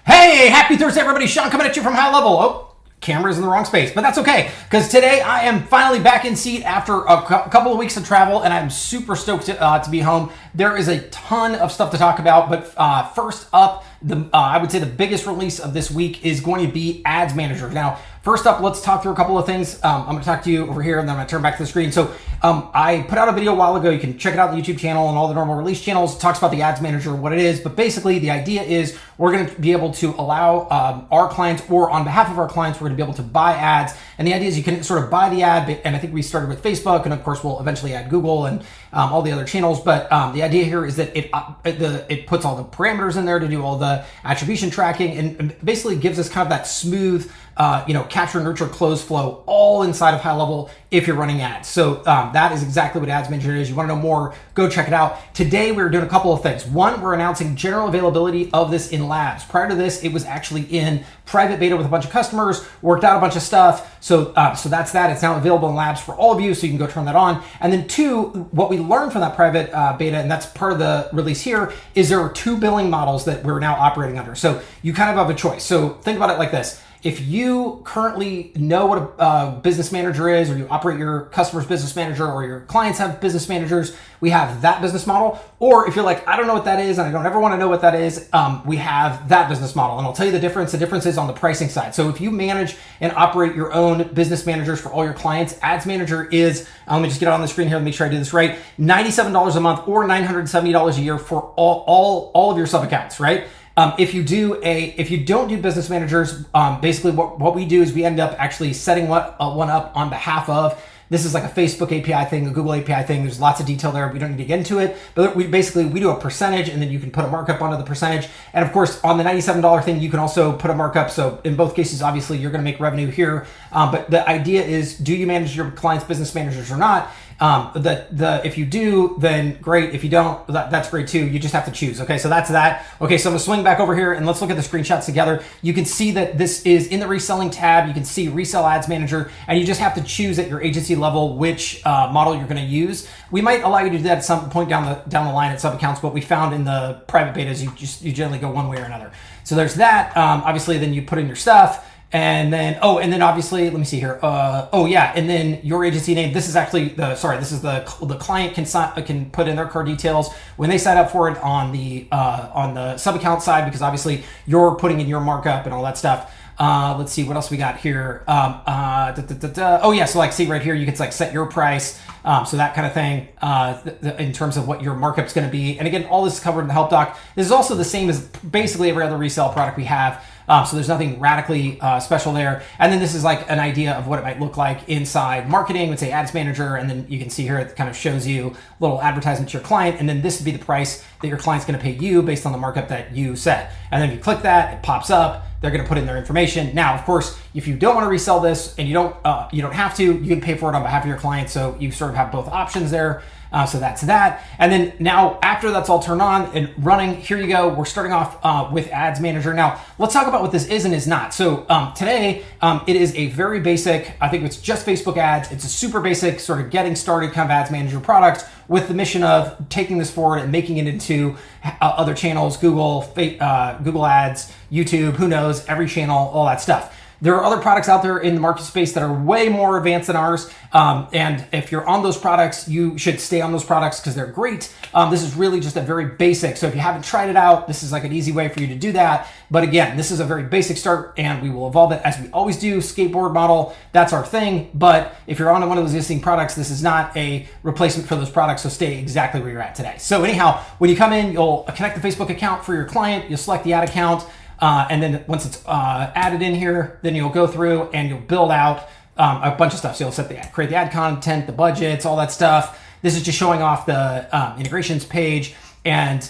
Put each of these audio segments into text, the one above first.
Hey, happy Thursday, everybody. Sean coming at you from high level. Oh, camera's in the wrong space, but that's okay because today I am finally back in seat after a couple of weeks of travel, and I'm super stoked to be home. There is a ton of stuff to talk about, but first up, I would say the biggest release of this week is going to be Ads Manager. Now, first up, let's talk through a couple of things. I'm going to talk to you over here, and then I'm going to turn back to the screen. So I put out a video a while ago. You can check it out on the YouTube channel and all the normal release channels. It talks about the Ads Manager, what it is. But basically, the idea is we're going to be able to allow our clients, or on behalf of our clients, we're going to be able to buy ads. And the idea is you can sort of buy the ad, and I think we started with Facebook, and of course, we'll eventually add Google and all the other channels. But the idea here is that it puts all the parameters in there to do all the attribution tracking, and basically gives us kind of that smooth capture, nurture, close flow all inside of high level if you're running ads. So that is exactly what Ads Manager is. You want to know more, go check it out. Today, we're doing a couple of things. One, we're announcing general availability of this in labs. Prior to this, it was actually in private beta with a bunch of customers, worked out a bunch of stuff. So that's that. It's now available in labs for all of you, so you can go turn that on. And then two, what we learned from that private beta, and that's part of the release here, is there are two billing models that we're now operating under. So you kind of have a choice. So think about it like this. If you currently know what a business manager is, or you operate your customer's business manager, or your clients have business managers, we have that business model. Or if you're like, I don't know what that is, and I don't ever want to know what that is, we have that business model. And I'll tell you the difference. The difference is on the pricing side. So if you manage and operate your own business managers for all your clients, Ads Manager is, let me just get it on the screen here, make sure I do this right, $97 a month or $970 a year for all of your sub accounts, right? If you don't do business managers, basically what we do is we end up actually setting one up on behalf of. This is like a Facebook API thing, a Google API thing. There's lots of detail there. We don't need to get into it, but we do a percentage, and then you can put a markup onto the percentage. And of course, on the $97 thing, you can also put a markup. So in both cases, obviously, you're going to make revenue here. But the idea is, do you manage your clients' business managers or not? If you do, then great. If you don't, that's great too. You just have to choose. Okay, so that's that. Okay, so I'm gonna swing back over here and let's look at the screenshots together. You can see that this is in the reselling tab. You can see Resell Ads Manager, and you just have to choose at your agency level which model you're gonna use. We might allow you to do that at some point down the line at sub accounts, but we found in the private betas, you generally go one way or another. So there's that. Obviously, then you put in your stuff. And then obviously, let me see here. And then your agency name. This is actually the client can put in their card details when they sign up for it on the sub account side, because obviously you're putting in your markup and all that stuff. Let's see what else we got here. So like see right here, you can like set your price. So that kind of thing in terms of what your markup's going to be. And again, all this is covered in the help doc. This is also the same as basically every other resale product we have. So there's nothing radically special there. And then this is like an idea of what it might look like inside marketing, let's say Ads Manager. And then you can see here, it kind of shows you a little advertisement to your client. And then this would be the price that your client's going to pay you based on the markup that you set. And then if you click that, it pops up. They're going to put in their information. Now, of course, if you don't want to resell this and you don't have to, you can pay for it on behalf of your client. So you sort of have both options there. So that's that. And then now after that's all turned on and running, here you go. We're starting off with Ads Manager. Now, let's talk about what this is and is not. So today, it is a very basic, I think it's just Facebook ads. It's a super basic sort of getting started kind of Ads Manager product with the mission of taking this forward and making it into other channels, Google Ads, YouTube, who knows, every channel, all that stuff. There are other products out there in the market space that are way more advanced than ours. And if you're on those products, you should stay on those products because they're great. This is really just a very basic. So if you haven't tried it out, this is like an easy way for you to do that. But again, this is a very basic start, and we will evolve it as we always do. Skateboard model, that's our thing. But if you're on one of those existing products, this is not a replacement for those products. So stay exactly where you're at today. So anyhow, when you come in, you'll connect the Facebook account for your client. You'll select the ad account. And then once it's added in here, then you'll go through and you'll build out a bunch of stuff. So you'll create the ad content, the budgets, all that stuff. This is just showing off the integrations page, and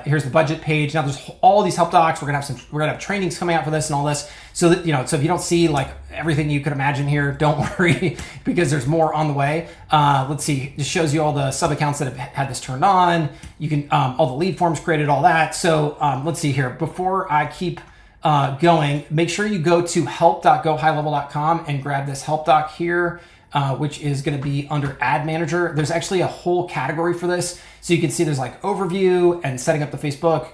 here's the budget page. Now there's all these help docs. We're gonna have trainings coming out for this and all this. So that so if you don't see like everything you could imagine here, don't worry because there's more on the way. Let's see. This shows you all the sub accounts that have had this turned on. You can all the lead forms created, all that. So let's see here. Before I keep going, make sure you go to help.gohighlevel.com and grab this help doc here. Which is going to be under Ad Manager. There's actually a whole category for this. So you can see there's like overview and setting up the Facebook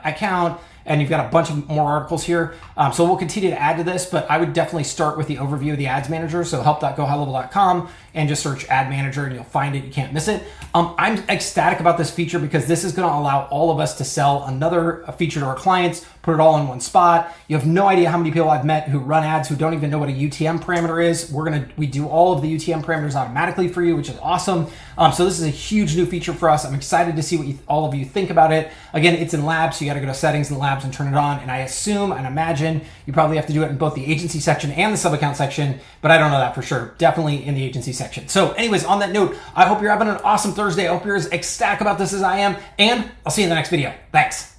account and you've got a bunch of more articles here. So we'll continue to add to this, but I would definitely start with the overview of the ads manager. So help.gohighlevel.com and just search ad manager and you'll find it. You can't miss it. I'm ecstatic about this feature because this is going to allow all of us to sell another feature to our clients, put it all in one spot. You have no idea how many people I've met who run ads who don't even know what a UTM parameter is. We do all of the UTM parameters automatically for you, which is awesome. So this is a huge new feature for us. I'm excited to see what all of you think about it. Again, it's in labs, so you got to go to settings in labs and turn it on. And I assume and imagine you probably have to do it in both the agency section and the sub account section, but I don't know that for sure. Definitely in the agency section. So anyways, on that note, I hope you're having an awesome Thursday. I hope you're as ecstatic about this as I am, and I'll see you in the next video. Thanks.